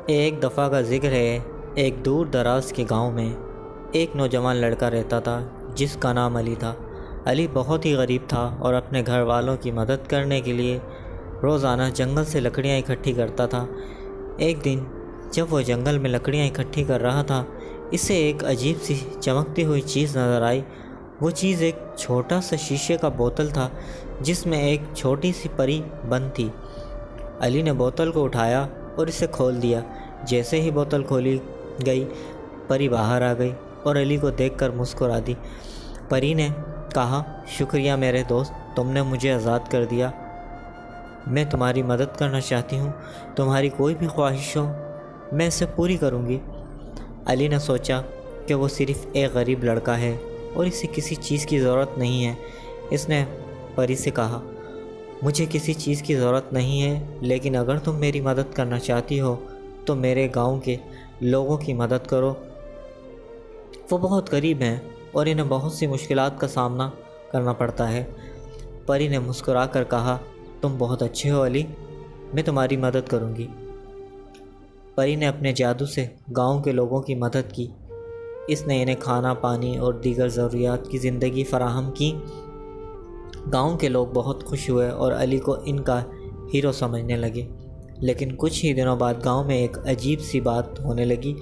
ایک دفعہ کا ذکر ہے، ایک دور دراز کے گاؤں میں ایک نوجوان لڑکا رہتا تھا جس کا نام علی تھا۔ علی بہت ہی غریب تھا اور اپنے گھر والوں کی مدد کرنے کے لیے روزانہ جنگل سے لکڑیاں اکٹھی کرتا تھا۔ ایک دن جب وہ جنگل میں لکڑیاں اکٹھی کر رہا تھا، اسے ایک عجیب سی چمکتی ہوئی چیز نظر آئی۔ وہ چیز ایک چھوٹا سا شیشے کا بوتل تھا جس میں ایک چھوٹی سی پری بند تھی۔ علی نے بوتل کو اٹھایا اور اسے کھول دیا۔ جیسے ہی بوتل کھولی گئی، پری باہر آ گئی اور علی کو دیکھ کر مسکرا دی۔ پری نے کہا، شکریہ میرے دوست، تم نے مجھے آزاد کر دیا۔ میں تمہاری مدد کرنا چاہتی ہوں، تمہاری کوئی بھی خواہش ہو میں اسے پوری کروں گی۔ علی نے سوچا کہ وہ صرف ایک غریب لڑکا ہے اور اسے کسی چیز کی ضرورت نہیں ہے۔ اس نے پری سے کہا، مجھے کسی چیز کی ضرورت نہیں ہے، لیکن اگر تم میری مدد کرنا چاہتی ہو تو میرے گاؤں کے لوگوں کی مدد کرو۔ وہ بہت غریب ہیں اور انہیں بہت سی مشکلات کا سامنا کرنا پڑتا ہے۔ پری نے مسکرا کر کہا، تم بہت اچھے ہو علی، میں تمہاری مدد کروں گی۔ پری نے اپنے جادو سے گاؤں کے لوگوں کی مدد کی۔ اس نے انہیں کھانا، پانی اور دیگر ضروریات کی زندگی فراہم کی۔ گاؤں کے لوگ بہت خوش ہوئے اور علی کو ان کا ہیرو سمجھنے لگے۔ لیکن کچھ ہی دنوں بعد گاؤں میں ایک عجیب سی بات ہونے لگی۔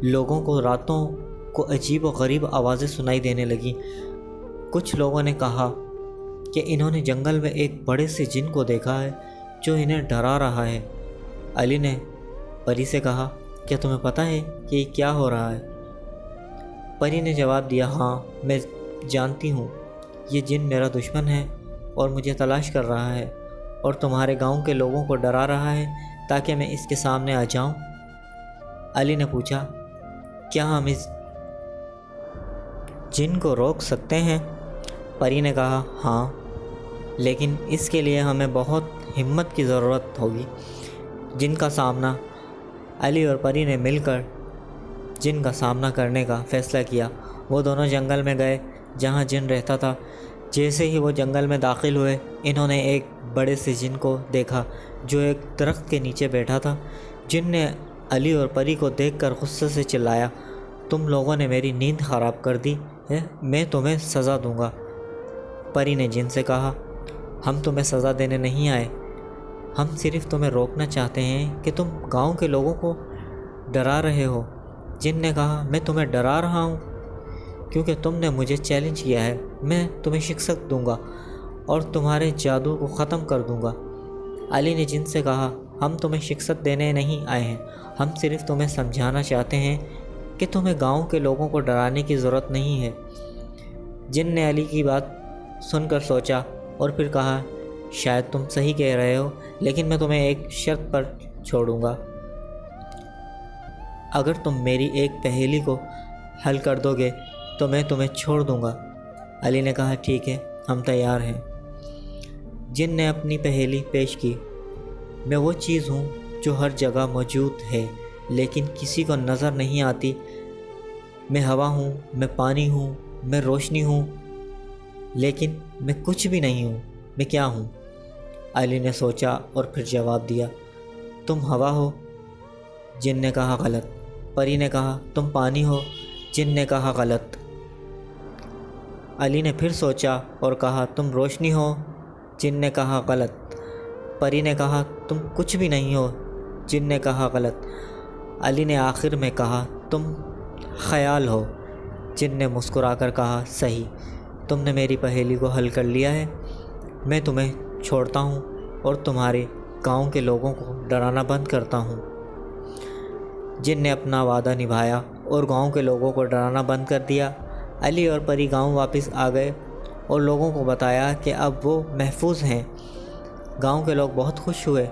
لوگوں کو راتوں کو عجیب و غریب آوازیں سنائی دینے لگیں۔ کچھ لوگوں نے کہا کہ انہوں نے جنگل میں ایک بڑے سے جن کو دیکھا ہے جو انہیں ڈرا رہا ہے۔ علی نے پری سے کہا، کیا تمہیں پتہ ہے کہ یہ کیا ہو رہا ہے؟ پری نے جواب دیا، ہاں میں جانتی ہوں، یہ جن میرا دشمن ہے اور مجھے تلاش کر رہا ہے اور تمہارے گاؤں کے لوگوں کو ڈرا رہا ہے تاکہ میں اس کے سامنے آ جاؤں۔ علی نے پوچھا، کیا ہم اس جن کو روک سکتے ہیں؟ پری نے کہا، ہاں، لیکن اس کے لیے ہمیں بہت ہمت کی ضرورت ہوگی۔ جن کا سامنا علی اور پری نے مل کر جن کا سامنا کرنے کا فیصلہ کیا۔ وہ دونوں جنگل میں گئے جہاں جن رہتا تھا۔ جیسے ہی وہ جنگل میں داخل ہوئے، انہوں نے ایک بڑے سے جن کو دیکھا جو ایک درخت کے نیچے بیٹھا تھا۔ جن نے علی اور پری کو دیکھ کر غصے سے چلایا، تم لوگوں نے میری نیند خراب کر دی ہے، میں تمہیں سزا دوں گا۔ پری نے جن سے کہا، ہم تمہیں سزا دینے نہیں آئے، ہم صرف تمہیں روکنا چاہتے ہیں کہ تم گاؤں کے لوگوں کو ڈرا رہے ہو۔ جن نے کہا، میں تمہیں ڈرا رہا ہوں کیونکہ تم نے مجھے چیلنج کیا ہے، میں تمہیں شکست دوں گا اور تمہارے جادو کو ختم کر دوں گا۔ علی نے جن سے کہا، ہم تمہیں شکست دینے نہیں آئے ہیں، ہم صرف تمہیں سمجھانا چاہتے ہیں کہ تمہیں گاؤں کے لوگوں کو ڈرانے کی ضرورت نہیں ہے۔ جن نے علی کی بات سن کر سوچا اور پھر کہا، شاید تم صحیح کہہ رہے ہو، لیکن میں تمہیں ایک شرط پر چھوڑوں گا۔ اگر تم میری ایک پہیلی کو حل کر دو گے تو میں تمہیں چھوڑ دوں گا۔ علی نے کہا، ٹھیک ہے، ہم تیار ہیں۔ جن نے اپنی پہیلی پیش کی، میں وہ چیز ہوں جو ہر جگہ موجود ہے لیکن کسی کو نظر نہیں آتی۔ میں ہوا ہوں، میں پانی ہوں، میں روشنی ہوں، لیکن میں کچھ بھی نہیں ہوں، میں کیا ہوں؟ علی نے سوچا اور پھر جواب دیا، تم ہوا ہو۔ جن نے کہا، غلط۔ پری نے کہا، تم پانی ہو۔ جن نے کہا، غلط۔ علی نے پھر سوچا اور کہا، تم روشنی ہو۔ جن نے کہا، غلط۔ پری نے کہا، تم کچھ بھی نہیں ہو۔ جن نے کہا، غلط۔ علی نے آخر میں کہا، تم خیال ہو۔ جن نے مسکرا کر کہا، صحیح، تم نے میری پہیلی کو حل کر لیا ہے، میں تمہیں چھوڑتا ہوں اور تمہارے گاؤں کے لوگوں کو ڈرانا بند کرتا ہوں۔ جن نے اپنا وعدہ نبھایا اور گاؤں کے لوگوں کو ڈرانا بند کر دیا۔ علی اور پری گاؤں واپس آ گئے اور لوگوں کو بتایا کہ اب وہ محفوظ ہیں۔ گاؤں کے لوگ بہت خوش ہوئے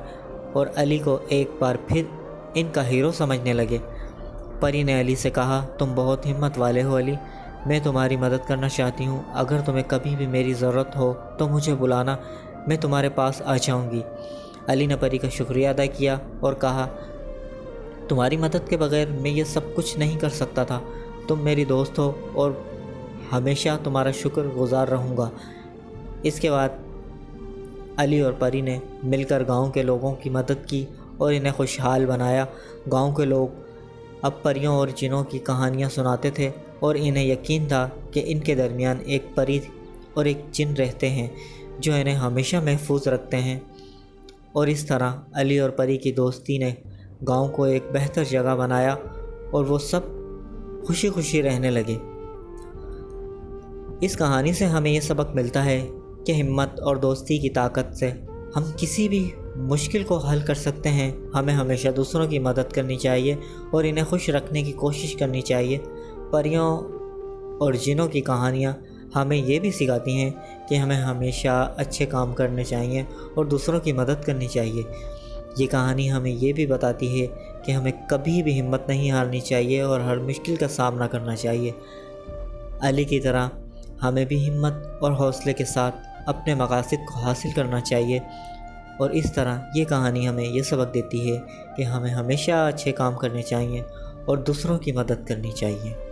اور علی کو ایک بار پھر ان کا ہیرو سمجھنے لگے۔ پری نے علی سے کہا، تم بہت ہمت والے ہو علی، میں تمہاری مدد کرنا چاہتی ہوں، اگر تمہیں کبھی بھی میری ضرورت ہو تو مجھے بلانا، میں تمہارے پاس آ جاؤں گی۔ علی نے پری کا شکریہ ادا کیا اور کہا، تمہاری مدد کے بغیر میں یہ سب کچھ نہیں کر سکتا تھا، تم میری دوست ہو اور ہمیشہ تمہارا شکر گزار رہوں گا۔ اس کے بعد علی اور پری نے مل کر گاؤں کے لوگوں کی مدد کی اور انہیں خوشحال بنایا۔ گاؤں کے لوگ اب پریوں اور جنوں کی کہانیاں سناتے تھے اور انہیں یقین تھا کہ ان کے درمیان ایک پری اور ایک جن رہتے ہیں جو انہیں ہمیشہ محفوظ رکھتے ہیں۔ اور اس طرح علی اور پری کی دوستی نے گاؤں کو ایک بہتر جگہ بنایا اور وہ سب خوشی خوشی رہنے لگے۔ اس کہانی سے ہمیں یہ سبق ملتا ہے کہ ہمت اور دوستی کی طاقت سے ہم کسی بھی مشکل کو حل کر سکتے ہیں۔ ہمیں ہمیشہ دوسروں کی مدد کرنی چاہیے اور انہیں خوش رکھنے کی کوشش کرنی چاہیے۔ پریوں اور جنوں کی کہانیاں ہمیں یہ بھی سکھاتی ہیں کہ ہمیں ہمیشہ اچھے کام کرنے چاہیے اور دوسروں کی مدد کرنی چاہیے۔ یہ کہانی ہمیں یہ بھی بتاتی ہے کہ ہمیں کبھی بھی ہمت نہیں ہارنی چاہیے اور ہر مشکل کا سامنا کرنا چاہیے۔ علی کی طرح ہمیں بھی ہمت اور حوصلے کے ساتھ اپنے مقاصد کو حاصل کرنا چاہیے۔ اور اس طرح یہ کہانی ہمیں یہ سبق دیتی ہے کہ ہمیں ہمیشہ اچھے کام کرنے چاہیے اور دوسروں کی مدد کرنی چاہیے۔